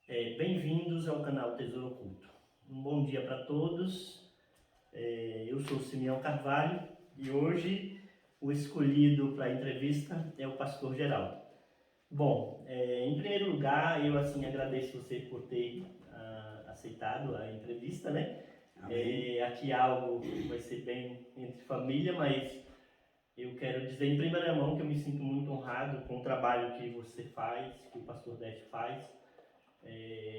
Bem-vindos ao canal Tesouro Oculto. Um bom dia para todos. Eu sou Simeão Carvalho e hoje o escolhido para a entrevista é o pastor Geraldo. Bom, em primeiro lugar, eu agradeço você por ter aceitado a entrevista, né? Aqui algo vai ser bem entre família, mas eu quero dizer em primeira mão que eu me sinto muito honrado com o trabalho que você faz, que o pastor Décio faz.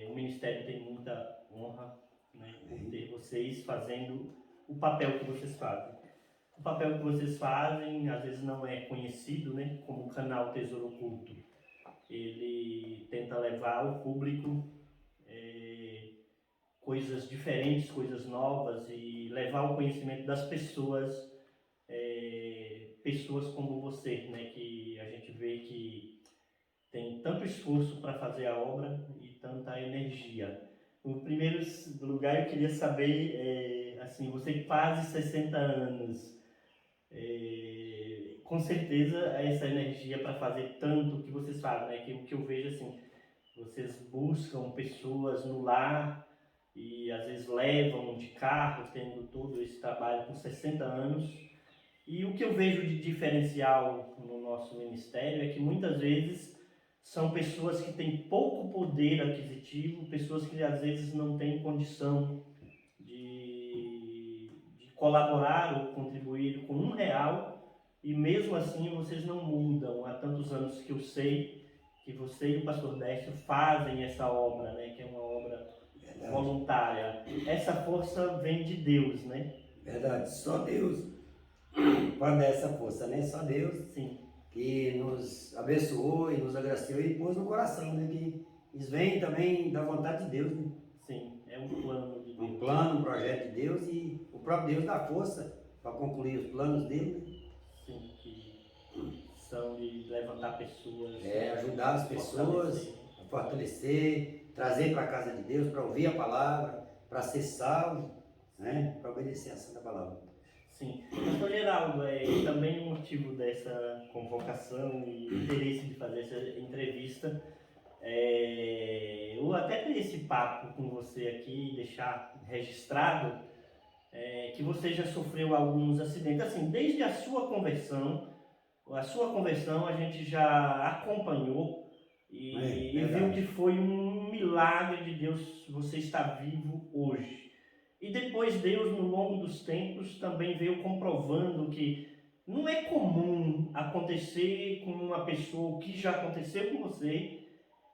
O Ministério tem muita honra, né, por ter vocês fazendo o papel que vocês fazem. O papel que vocês fazem às vezes não é conhecido, né, como o canal Tesouro Oculto. Ele tenta levar ao público coisas diferentes, coisas novas e levar ao conhecimento das pessoas, pessoas como você, né, que a gente vê que tem tanto esforço para fazer a obra e tanta energia. No primeiro lugar, eu queria saber, você que faz 60 anos, com certeza essa energia para fazer tanto que vocês fazem, né? Que o que eu vejo assim, vocês buscam pessoas no lar e às vezes levam de carro, tendo todo esse trabalho por 60 anos. E o que eu vejo de diferencial no nosso ministério é que muitas vezes são pessoas que têm pouco poder aquisitivo, pessoas que às vezes não têm condição de colaborar ou contribuir com R$ 1, e mesmo assim vocês não mudam. Há tantos anos que eu sei que você e o pastor Décio fazem essa obra, né, que é uma obra voluntária. Essa força vem de Deus, né? Verdade, só Deus pode dar essa força, né? Só Deus. Sim. Que nos abençoou e nos agraciou e pôs no coração, né? Que isso vem também da vontade de Deus, né? Sim, é um plano de Deus. Um plano, um projeto de Deus e o próprio Deus dá força para concluir os planos dele, né? Sim, que são de levantar pessoas. Ajudar as pessoas a fortalecer, trazer para a casa de Deus, para ouvir a palavra, para ser salvo, né? Para obedecer a santa palavra. Sim. Pastor Geraldo, também o motivo dessa convocação e interesse de fazer essa entrevista, ou até ter esse papo com você aqui, deixar registrado, que você já sofreu alguns acidentes. Assim, desde a sua conversão a gente já acompanhou e viu que foi um milagre de Deus você estar vivo hoje. E depois Deus, no longo dos tempos, também veio comprovando que não é comum acontecer com uma pessoa o que já aconteceu com você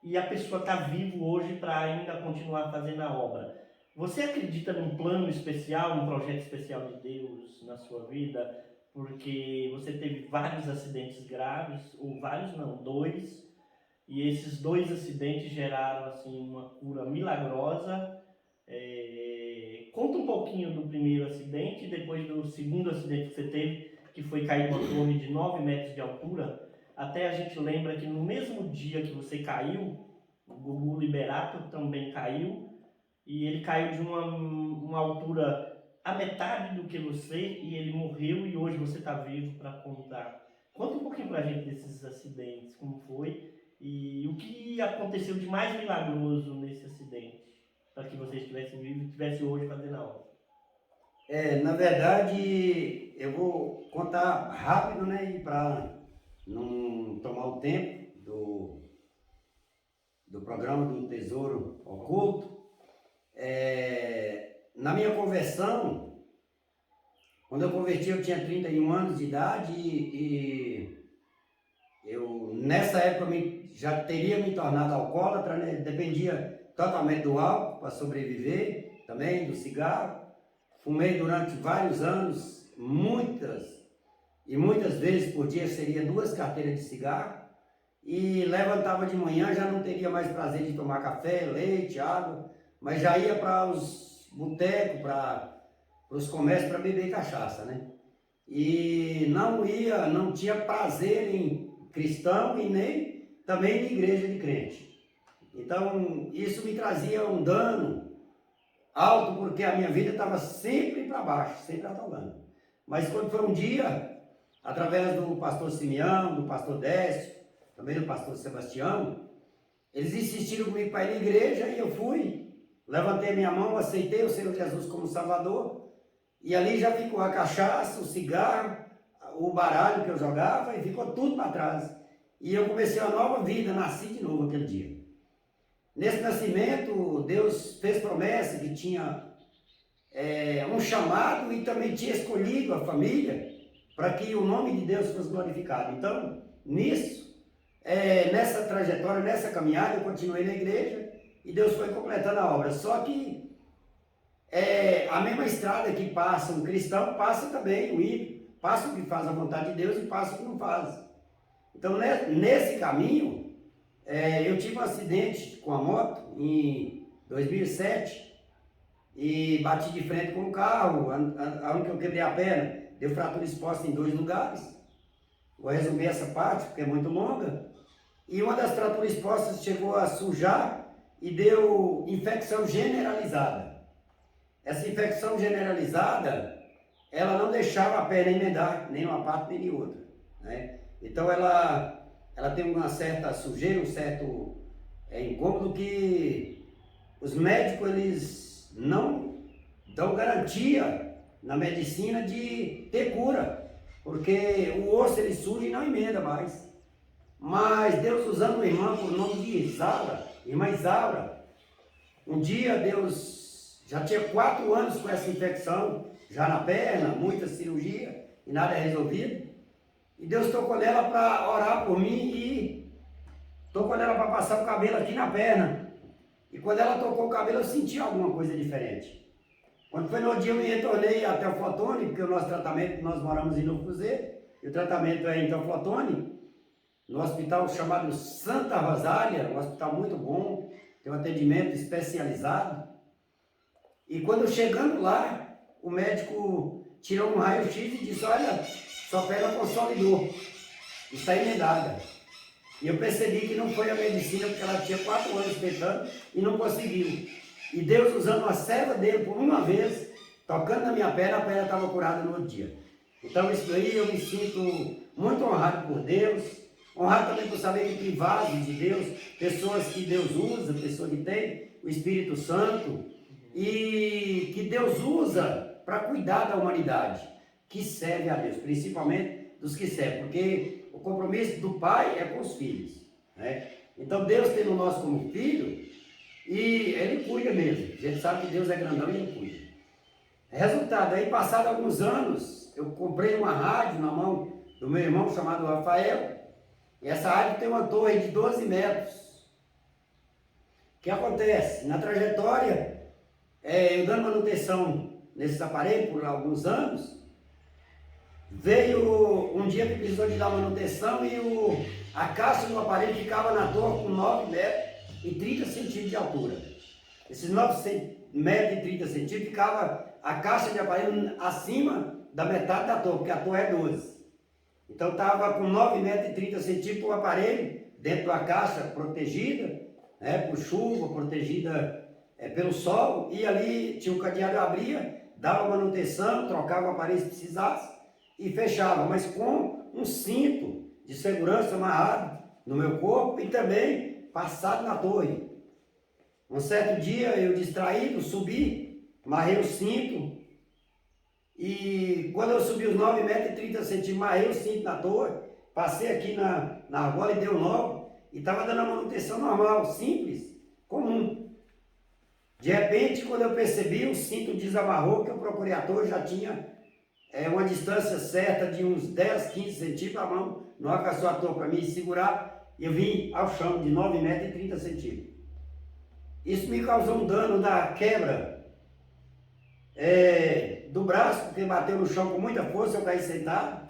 e a pessoa está viva hoje para ainda continuar fazendo a obra. Você acredita num plano especial, num projeto especial de Deus na sua vida? Porque você teve vários acidentes graves, ou vários não, 2, e esses 2 acidentes geraram assim uma cura milagrosa. Conta um pouquinho do primeiro acidente e depois do segundo acidente que você teve, que foi cair uma torre de 9 metros de altura. Até a gente lembra que no mesmo dia que você caiu, o Gugu Liberato também caiu, e ele caiu de uma altura a metade do que você, e ele morreu, e hoje você está vivo para contar. Conta um pouquinho para a gente desses acidentes, como foi, e o que aconteceu de mais milagroso nesse acidente, para que você estivesse vivo e estivesse hoje fazendo a obra. Na verdade, eu vou contar rápido, né? E para não tomar o tempo do programa do Tesouro Oculto. Na minha conversão, quando eu converti eu tinha 31 anos de idade e eu nessa época já teria me tornado alcoólatra, né? Dependia totalmente do álcool para sobreviver, também do cigarro. Fumei durante vários anos, muitas vezes por dia seria 2 carteiras de cigarro, e levantava de manhã, já não teria mais prazer de tomar café, leite, água, mas já ia para os botecos, para os comércios para beber cachaça, né? E não tinha prazer em cristão e nem também em igreja de crente. Então isso me trazia um dano alto, porque a minha vida estava sempre para baixo, sempre atolando. Mas quando foi um dia, através do pastor Simeão, do pastor Décio, também do pastor Sebastião, Eles insistiram comigo para ir na igreja e eu fui. Levantei minha mão, aceitei o Senhor Jesus como Salvador. E ali já ficou a cachaça, o cigarro, o baralho que eu jogava e ficou tudo para trás. E eu comecei uma nova vida, nasci de novo aquele dia. Nesse nascimento, Deus fez promessa que tinha um chamado e também tinha escolhido a família para que o nome de Deus fosse glorificado. Então, nessa trajetória, nessa caminhada, eu continuei na igreja e Deus foi completando a obra. Só que a mesma estrada que passa um cristão, passa também o ímpio. Passa o que faz a vontade de Deus e passa o que não faz. Então, nesse caminho, eu tive um acidente com a moto em 2007 e bati de frente com o carro, onde eu quebrei a perna, deu fratura exposta em 2 lugares. Vou resumir essa parte porque é muito longa. E uma das fraturas expostas chegou a sujar e deu infecção generalizada. Essa infecção generalizada, ela não deixava a perna emendar, nem uma parte nem de outra, né? Então ela tem uma certa sujeira, um certo incômodo que os médicos eles não dão garantia na medicina de ter cura, porque o osso ele surge e não emenda mais. Mas Deus usando uma irmã por nome de Isaura, irmã Isaura, um dia Deus já tinha 4 anos com essa infecção, já na perna, muita cirurgia e nada resolvido. E Deus tocou nela para orar por mim e tocou nela para passar o cabelo aqui na perna. E quando ela tocou o cabelo, eu senti alguma coisa diferente. Quando foi no dia, eu me retornei até o Flotone, porque o nosso tratamento, nós moramos em Novo Cruzeiro, e o tratamento é em Flotone, no hospital chamado Santa Rosália, um hospital muito bom, tem um atendimento especializado. E quando chegando lá, o médico tirou um raio-x e disse, olha, sua perna consolidou, está emendada. E eu percebi que não foi a medicina, porque ela tinha 4 anos tentando e não conseguiu. E Deus usando uma serva dele por uma vez, tocando na minha perna, a perna estava curada no outro dia. Então isso daí eu me sinto muito honrado por Deus, honrado também por saber que tem vasos de Deus, pessoas que Deus usa, pessoas que têm o Espírito Santo, e que Deus usa para cuidar da humanidade, que serve a Deus, principalmente dos que servem, porque o compromisso do pai é com os filhos, né? Então Deus tendo nós como filho, e Ele cuida mesmo. A gente sabe que Deus é grandão e Ele cuida. Resultado, aí passado alguns anos, eu comprei uma rádio na mão do meu irmão chamado Rafael, e essa rádio tem uma torre de 12 metros. O que acontece? Na trajetória, eu dando manutenção nesses aparelhos por alguns anos, veio um dia que precisou de dar manutenção e a caixa do aparelho ficava na torre com 9 metros e 30 centímetros de altura. Esses 9 metros e 30 centímetros ficava a caixa de aparelho acima da metade da torre, porque a torre é 12. Então estava com 9 metros e 30 centímetros o aparelho dentro da caixa protegida, né, por chuva, protegida pelo sol, e ali tinha um cadeado, abria, dava manutenção, trocava o aparelho se precisasse e fechava, mas com um cinto de segurança amarrado no meu corpo e também passado na torre. Um certo dia eu distraído, subi, amarrei o cinto e quando eu subi os 9 metros e 30 centímetros, amarrei o cinto na torre, passei aqui na argola e deu nó e estava dando a manutenção normal, simples, comum. De repente, quando eu percebi, o cinto desamarrou, que eu procurei a torre, já tinha uma distância certa de uns 10, 15 centímetros, a mão não alcançou a torre para me segurar, eu vim ao chão de 9 metros e 30 centímetros. Isso me causou um dano da quebra do braço, porque bateu no chão com muita força, eu caí sentado.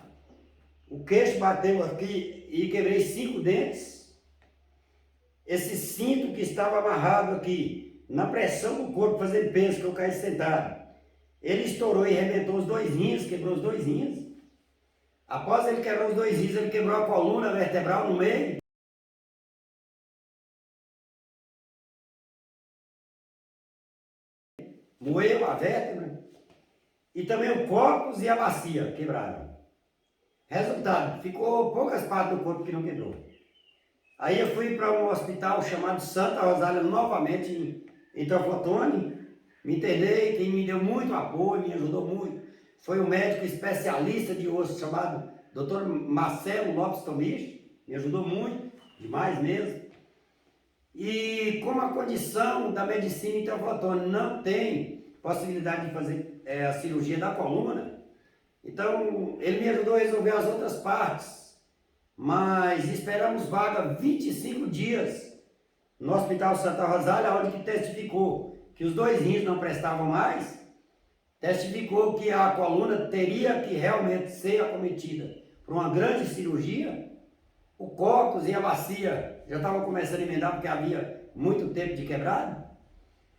O queixo bateu aqui e quebrei 5 dentes. Esse cinto que estava amarrado aqui, na pressão do corpo, fazendo peso, que eu caí sentado, ele estourou e arrebentou os 2 rins, quebrou os 2 rins. Após ele quebrar os 2 rins, ele quebrou a coluna vertebral no meio. Moeu a vértebra. E também o cóccix e a bacia quebraram. Resultado, ficou poucas partes do corpo que não quebrou. Aí eu fui para um hospital chamado Santa Rosália, novamente em Teoflotone, me internei, quem me deu muito apoio, me ajudou muito, foi um médico especialista de osso chamado Dr. Marcelo Lopes Tomicho, me ajudou muito, demais mesmo. E como a condição da medicina em Teoflotone não tem possibilidade de fazer a cirurgia da coluna, então ele me ajudou a resolver as outras partes, mas esperamos vaga 25 dias no Hospital Santa Rosália, onde que testificou que os 2 rins não prestavam mais, testificou que a coluna teria que realmente ser acometida por uma grande cirurgia. O cóccix e a bacia já estavam começando a emendar porque havia muito tempo de quebrado.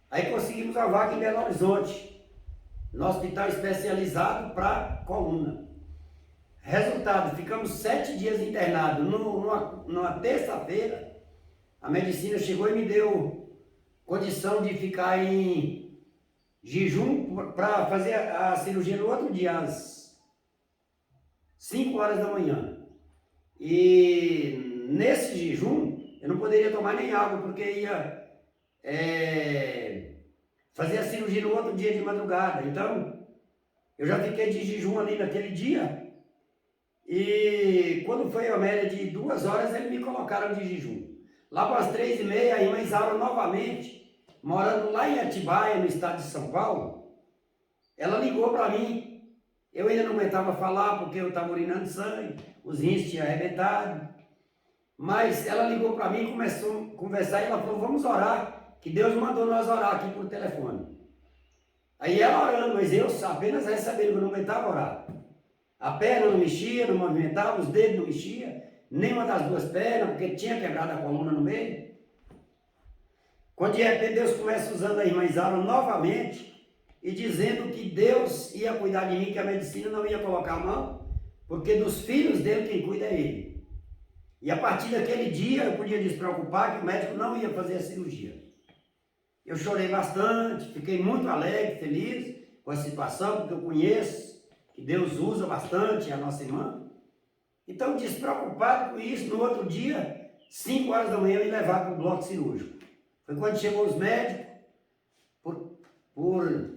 Aí conseguimos a vaga em Belo Horizonte, no hospital especializado para coluna. Resultado, ficamos 7 dias internados. Numa terça-feira, a medicina chegou e me deu condição de ficar em jejum para fazer a cirurgia no outro dia, às 5 horas da manhã. E nesse jejum, eu não poderia tomar nem água, porque ia fazer a cirurgia no outro dia de madrugada. Então, eu já fiquei de jejum ali naquele dia. E quando foi a média de 2 horas, eles me colocaram de jejum. Lá para as 3h30, a irmã Isaura novamente, morando lá em Atibaia, no estado de São Paulo, ela ligou para mim. Eu ainda não aguentava falar porque eu estava urinando sangue, os rins tinham arrebentado. Mas ela ligou para mim, começou a conversar e ela falou, vamos orar, que Deus mandou nós orar aqui por telefone. Aí ela orando, mas eu apenas recebendo, que eu não aguentava orar. A perna não mexia, não movimentava, os dedos não mexiam, nenhuma das 2 pernas, porque tinha quebrado a coluna no meio. Quando de repente Deus começa usando a irmã Isaura novamente e dizendo que Deus ia cuidar de mim, que a medicina não ia colocar a mão, porque dos filhos dele quem cuida é ele. E a partir daquele dia eu podia despreocupar que o médico não ia fazer a cirurgia. Eu chorei bastante, fiquei muito alegre, feliz com a situação, porque eu conheço que Deus usa bastante a nossa irmã. Então, despreocupado com isso, no outro dia, 5 horas da manhã, eu me levar para o bloco cirúrgico. Foi quando chegou os médicos, por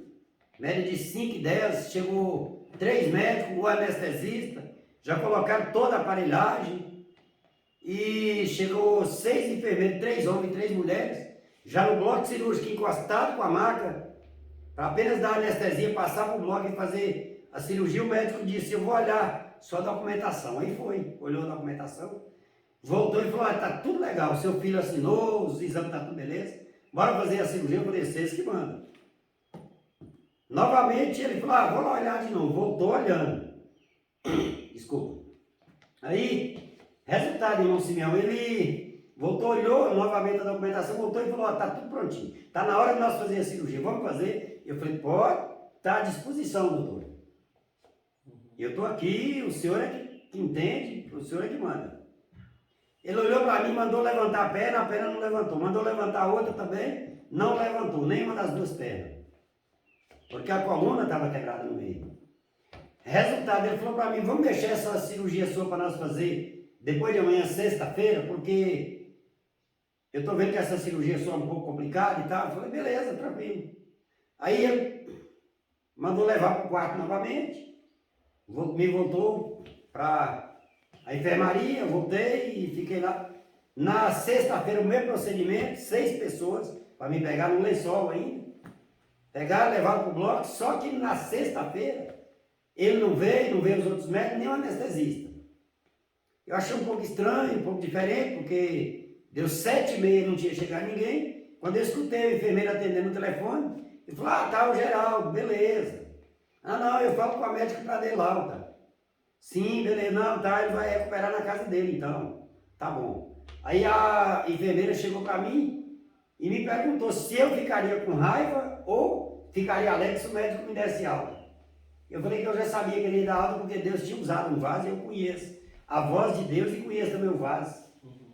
média de 5 e 10, chegou 3 médicos, o anestesista, já colocaram toda a aparelhagem, e chegou 6 enfermeiros, 3 homens e 3 mulheres, já no bloco cirúrgico, encostado com a maca, para apenas dar anestesia, passar para o bloco e fazer a cirurgia. O médico disse, eu vou olhar sua documentação. Aí foi, olhou a documentação, voltou e falou, está tudo legal, seu filho assinou, os exames estão tudo beleza, bora fazer a cirurgia. Eu falei, vocês que mandam. Novamente ele falou, vou lá olhar de novo, voltou olhando. Desculpa. Aí, resultado, irmão Simeão, ele voltou, olhou novamente a documentação, voltou e falou, está tudo prontinho, está na hora de nós fazer a cirurgia, vamos fazer? Eu falei, pode, está à disposição, doutor. Eu estou aqui, o senhor é que entende, o senhor é que manda. Ele olhou para mim, mandou levantar a perna não levantou. Mandou levantar a outra também, não levantou, nenhuma das 2 pernas. Porque a coluna estava quebrada no meio. Resultado, ele falou para mim, vamos deixar essa cirurgia sua para nós fazer depois de amanhã, sexta-feira, porque eu estou vendo que essa cirurgia sua é um pouco complicada e tal. Eu falei, beleza, tranquilo. Aí ele mandou levar para o quarto novamente, me voltou para a enfermaria, voltei e fiquei lá. Na sexta-feira, o mesmo procedimento, 6 pessoas, para me pegar no lençol ainda. Pegaram, levaram para o bloco, só que na sexta-feira, ele não veio os outros médicos, nem o anestesista. Eu achei um pouco estranho, um pouco diferente, porque deu 7h30 e não tinha chegado ninguém. Quando eu escutei a enfermeira atendendo o telefone, ele falou, tá o Geraldo, beleza. Não, eu falo com a médica para Adelauda. Sim, beleza, não, tá, ele vai recuperar na casa dele então. Tá bom. Aí a enfermeira chegou para mim e me perguntou se eu ficaria com raiva ou ficaria alegre se o médico me desse alta. Eu falei que eu já sabia que ele ia dar alta porque Deus tinha usado um vaso e eu conheço a voz de Deus e conheço também o vaso.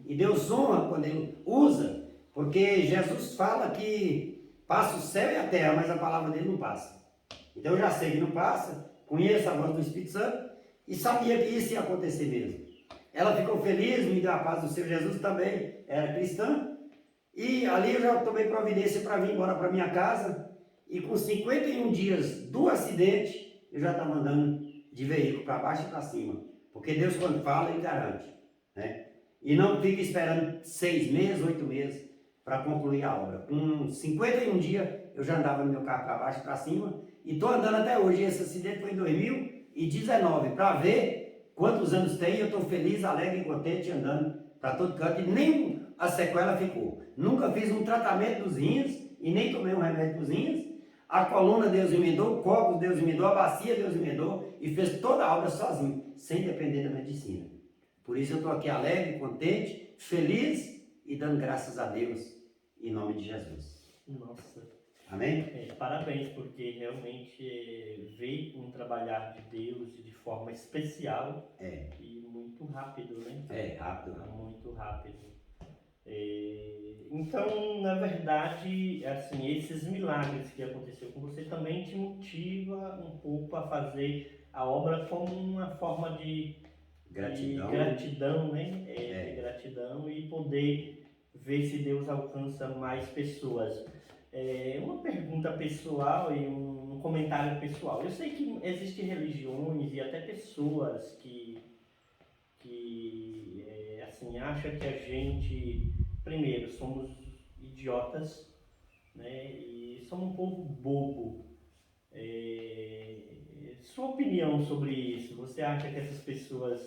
E Deus honra quando ele usa, porque Jesus fala que passa o céu e a terra, mas a palavra dele não passa. Então eu já sei que não passa, conheço a voz do Espírito Santo e sabia que isso ia acontecer mesmo. ela ficou feliz, me deu a paz do Senhor Jesus também, era cristã. E ali eu já tomei providência para vir embora para minha casa. E com 51 dias do acidente, eu já estava andando de veículo para baixo e para cima. Porque Deus, quando fala, Ele garante, né? E não fica esperando 6 meses, 8 meses para concluir a obra. Com 51 dias, eu já andava no meu carro para baixo e para cima. E estou andando até hoje. Esse acidente foi em 2019. Para ver quantos anos tem, eu estou feliz, alegre e contente andando para todo canto. E nem a sequela ficou. Nunca fiz um tratamento dos rins e nem tomei um remédio dos rins. A coluna Deus emendou, o cóccix Deus emendou, a bacia Deus emendou e fez toda a obra sozinho, sem depender da medicina. Por isso eu estou aqui alegre, contente, feliz e dando graças a Deus em nome de Jesus. Nossa. Amém? Parabéns, porque realmente veio um trabalhar de Deus de forma especial e muito rápido, né? Rápido. Muito rápido. Então, na verdade, assim, esses milagres que aconteceu com você também te motiva um pouco a fazer a obra como uma forma de gratidão, né? De gratidão e poder ver se Deus alcança mais pessoas. Uma pergunta pessoal e um comentário pessoal. Eu sei que existem religiões e até pessoas que assim, acham que a gente, primeiro, somos idiotas, né? E somos um povo bobo. Sua opinião sobre isso? Você acha que essas pessoas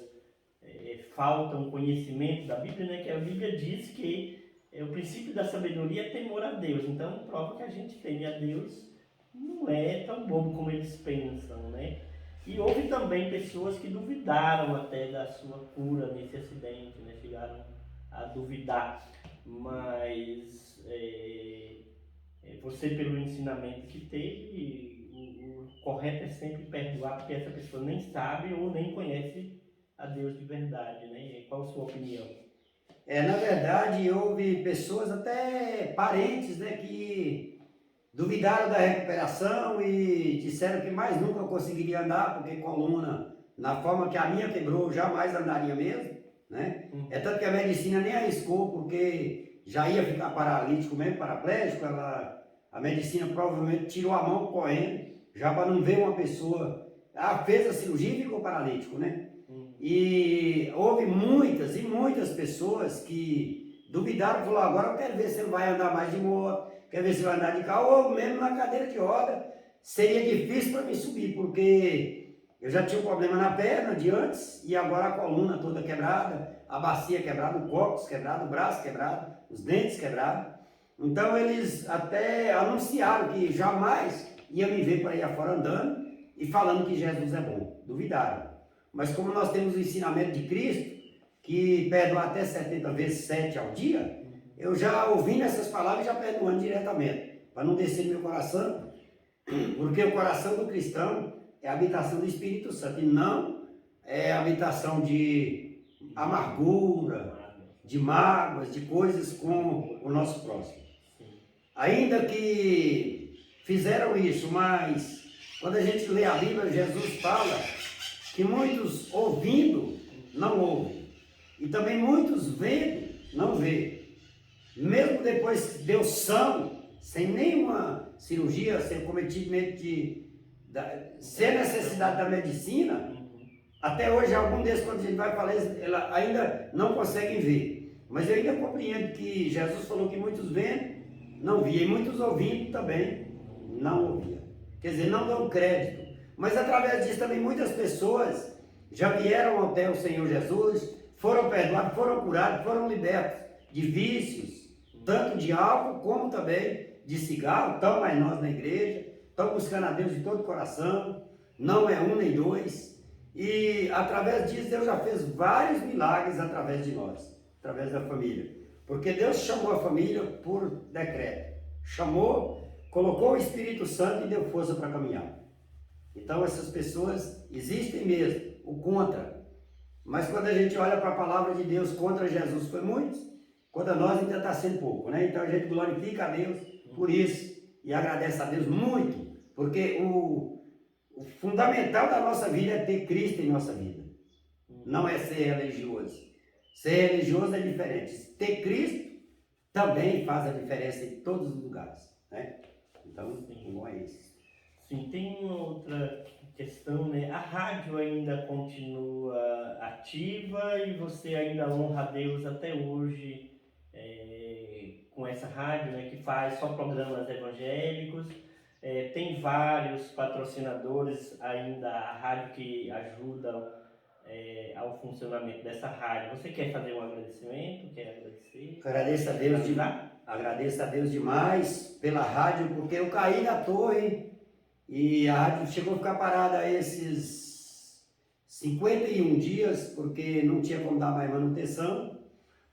faltam conhecimento da Bíblia, né? Que a Bíblia diz que o princípio da sabedoria é temor a Deus. Então, prova que a gente teme a Deus não é tão bobo como eles pensam, né? E houve também pessoas que duvidaram até da sua cura nesse acidente, né? Chegaram a duvidar. Mas você, pelo ensinamento que teve, o correto é sempre perdoar, porque essa pessoa nem sabe ou nem conhece a Deus de verdade, né? E qual a sua opinião? Na verdade, houve pessoas, até parentes, né, que duvidaram da recuperação e disseram que mais nunca conseguiria andar, porque coluna, na forma que a minha quebrou, jamais andaria mesmo, né? É tanto que a medicina nem arriscou, porque já ia ficar paralítico mesmo, paraplégico. A medicina provavelmente tirou a mão correndo, já para não ver uma pessoa, fez a cirurgia e ficou paralítico, né? E houve muitas e muitas pessoas que duvidaram, falaram, agora eu quero ver se ele vai andar mais de moto, quero ver se ele vai andar de carro, ou mesmo na cadeira de roda. Seria difícil para mim subir, porque eu já tinha um problema na perna de antes, e agora a coluna toda quebrada, a bacia quebrada, o cóccix quebrado, o braço quebrado, os dentes quebrados. Então eles até anunciaram que jamais ia me ver para ir afora andando e falando que Jesus é bom. Duvidaram. Mas como nós temos o ensinamento de Cristo, que perdoa até 70 vezes 7 ao dia, eu já ouvindo essas palavras, já perdoando diretamente, para não descer no meu coração, porque o coração do cristão é a habitação do Espírito Santo, e não é a habitação de amargura, de mágoas, de coisas com o nosso próximo. Ainda que fizeram isso, mas quando a gente lê a Bíblia, Jesus fala que muitos ouvindo não ouvem, e também muitos vendo não vê. Mesmo depois deu são, sem nenhuma cirurgia, sem cometimento sem necessidade da medicina, até hoje algum desses, quando a gente vai falar, ela ainda não conseguem ver. Mas eu ainda compreendo que Jesus falou que muitos vendo não via, e muitos ouvindo também não ouvia. Quer dizer, não dão crédito. Mas através disso também muitas pessoas já vieram até o Senhor Jesus, foram perdoados, foram curados, foram libertos de vícios, tanto de álcool como também de cigarro. Estão mais nós na igreja, estão buscando a Deus de todo o coração, não é um nem dois. E através disso Deus já fez vários milagres através de nós, através da família. Porque Deus chamou a família por decreto. Chamou, colocou o Espírito Santo e deu força para caminhar. Então essas pessoas existem mesmo, o contra. Mas quando a gente olha para a palavra de Deus, contra Jesus foi muitos, contra nós ainda está sendo pouco, né? Então a gente glorifica a Deus por isso e agradece a Deus muito, porque o fundamental da nossa vida é ter Cristo em nossa vida. Não é ser religioso. Ser religioso é diferente. Ter Cristo também faz a diferença em todos os lugares, né? Então, não é isso. Sim, tem uma outra questão, né? A rádio ainda continua ativa e você ainda honra a Deus até hoje com essa rádio, né? Que faz só programas evangélicos. Tem vários patrocinadores ainda, a rádio que ajudam ao funcionamento dessa rádio. Você quer fazer um agradecimento? Quer agradecer? Agradeço a Deus demais pela rádio, porque eu caí da torre e a rádio chegou a ficar parada esses 51 dias, porque não tinha como dar mais manutenção.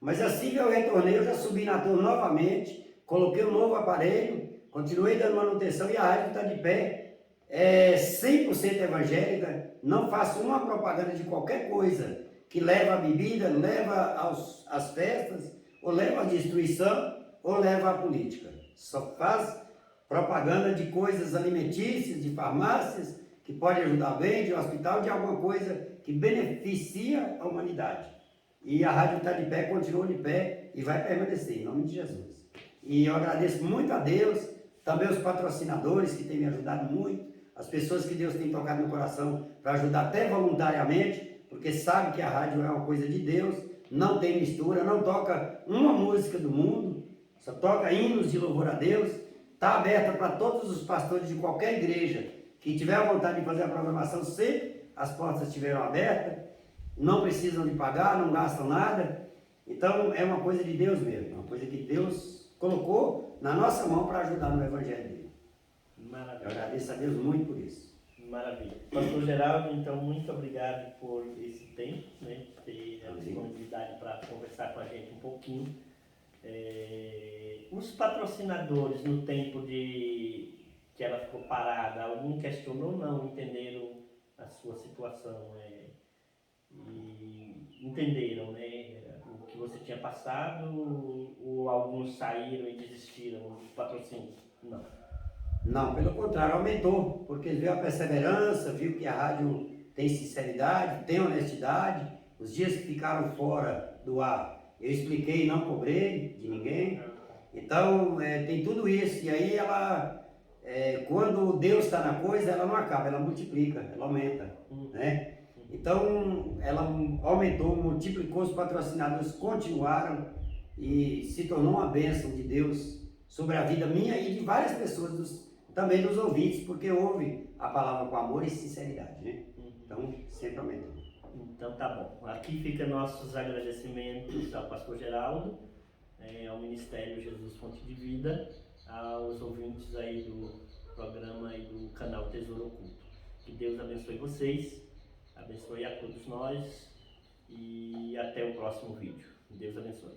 Mas assim que eu retornei, eu já subi na torre novamente, coloquei um novo aparelho, continuei dando manutenção e a rádio está de pé. É 100% evangélica, não faço uma propaganda de qualquer coisa que leva à bebida, leva às festas, ou leva à destruição, ou leva à política. Só faz propaganda de coisas alimentícias, de farmácias, que pode ajudar bem, de hospital, de alguma coisa que beneficia a humanidade. E a rádio está de pé, continua de pé e vai permanecer, em nome de Jesus. E eu agradeço muito a Deus, também os patrocinadores que têm me ajudado muito, as pessoas que Deus tem tocado no coração para ajudar até voluntariamente, porque sabe que a rádio é uma coisa de Deus, não tem mistura, não toca uma música do mundo, só toca hinos de louvor a Deus, está aberta para todos os pastores de qualquer igreja que tiver a vontade de fazer a programação, sempre as portas estiveram abertas, não precisam de pagar, não gastam nada, então é uma coisa de Deus mesmo, uma coisa que Deus colocou na nossa mão para ajudar no Evangelho dele. Maravilha. Eu agradeço a Deus muito por isso. Maravilha. Pastor Geraldo, então, muito obrigado por esse tempo, né? Ter a disponibilidade para conversar com a gente um pouquinho. Os patrocinadores, no tempo que ela ficou parada, algum questionou? Não, entenderam a sua situação e entenderam, né? O que você tinha passado, ou alguns saíram e desistiram do patrocínio? Não. Não, pelo contrário, aumentou, porque viu a perseverança, viu que a rádio tem sinceridade, tem honestidade. Os dias que ficaram fora do ar, eu expliquei e não cobrei de ninguém. Então, tem tudo isso. E aí ela, quando Deus está na coisa, ela não acaba, ela multiplica, ela aumenta, né? Então, ela aumentou, multiplicou, os patrocinadores continuaram e se tornou uma bênção de Deus sobre a vida minha e de várias pessoas, também dos ouvintes, porque ouve a palavra com amor e sinceridade, né? Então, sempre aumentou. Então tá bom. Aqui ficam nossos agradecimentos ao pastor Geraldo, ao Ministério Jesus Fonte de Vida, aos ouvintes aí do programa e do canal Tesouro Oculto. Que Deus abençoe vocês, abençoe a todos nós e até o próximo vídeo. Deus abençoe.